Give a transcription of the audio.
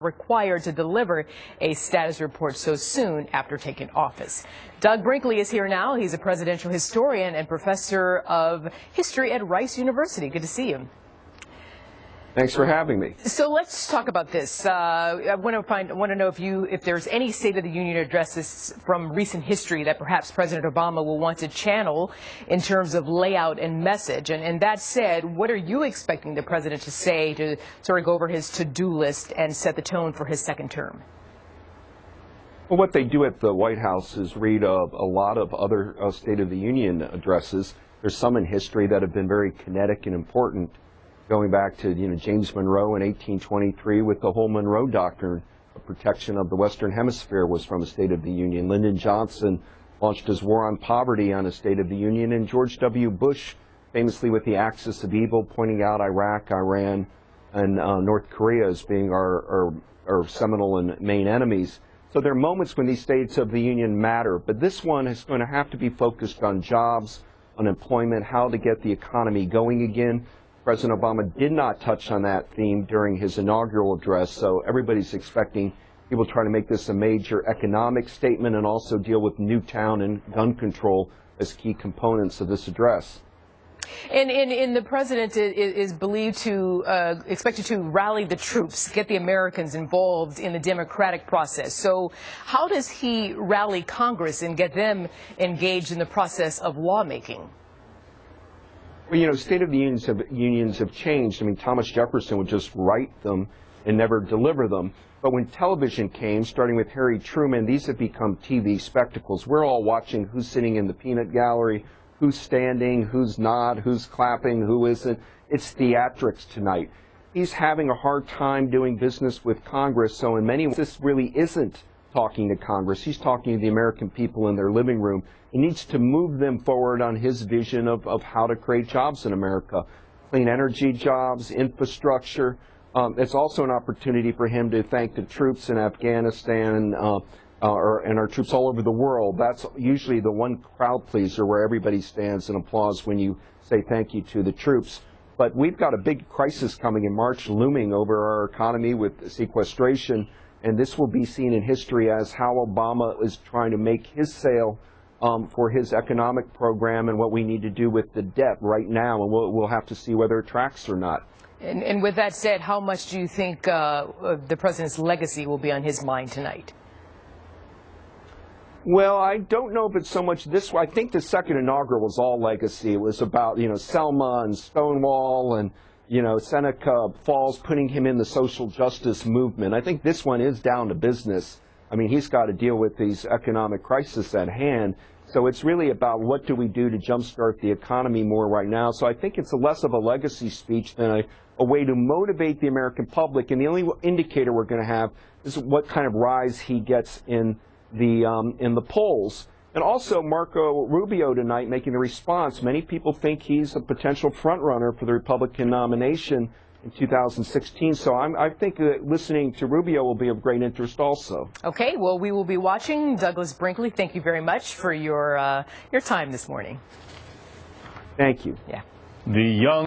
required to deliver a status report so soon after taking office. Doug Brinkley is here now. He's a presidential historian and professor of history at Rice University. Good to see you. Thanks for having me. So let's talk about this. I want to know if there's any State of the Union addresses from recent history that perhaps President Obama will want to channel in terms of layout and message. And that said, what are you expecting the president to say to sort of go over his to-do list and set the tone for his second term? Well, what they do at the White House is read a lot of other State of the Union addresses. There's some in history that have been very kinetic and important, going back to James Monroe in 1823 with the whole Monroe Doctrine. The protection of the Western Hemisphere was from a State of the Union. Lyndon Johnson launched his war on poverty on a State of the Union, and George W. Bush famously with the axis of evil, pointing out Iraq, Iran, and North Korea as being our seminal and main enemies. So there are moments when these States of the Union matter, but this one is going to have to be focused on jobs, on employment, how to get the economy going again. President Obama did not touch on that theme during his inaugural address, so everybody's expecting he will try to make this a major economic statement and also deal with Newtown and gun control as key components of this address. And the president is believed to, expected to rally the troops, get the Americans involved in the democratic process. So how does he rally Congress and get them engaged in the process of lawmaking? Well, State of the Unions have changed. I mean, Thomas Jefferson would just write them and never deliver them. But when television came, starting with Harry Truman, these have become TV spectacles. We're all watching who's sitting in the peanut gallery, who's standing, who's not, who's clapping, who isn't. It's theatrics tonight. He's having a hard time doing business with Congress, so in many ways, this really isn't talking to Congress. He's talking to the American people in their living room. He needs to move them forward on his vision of how to create jobs in America. Clean energy jobs, infrastructure. It's also an opportunity for him to thank the troops in Afghanistan and our troops all over the world. That's usually the one crowd pleaser where everybody stands and applauds when you say thank you to the troops. But we've got a big crisis coming in March looming over our economy with sequestration. And this will be seen in history as how Obama is trying to make his sale for his economic program and what we need to do with the debt right now. And we'll have to see whether it tracks or not. And with that said, how much do you think the president's legacy will be on his mind tonight? Well, I don't know if it's so much this way. I think the second inaugural was all legacy. It was about, Selma and Stonewall and Seneca Falls, putting him in the social justice movement. I think this one is down to business. I mean, he's got to deal with these economic crises at hand. So it's really about what do we do to jumpstart the economy more right now. So I think it's less of a legacy speech than a way to motivate the American public. And the only indicator we're going to have is what kind of rise he gets in the polls. And also Marco Rubio tonight making the response. Many people think he's a potential front-runner for the Republican nomination in 2016. So I think that listening to Rubio will be of great interest also. Okay, well, we will be watching. Douglas Brinkley, thank you very much for your time this morning. Thank you. Yeah. The young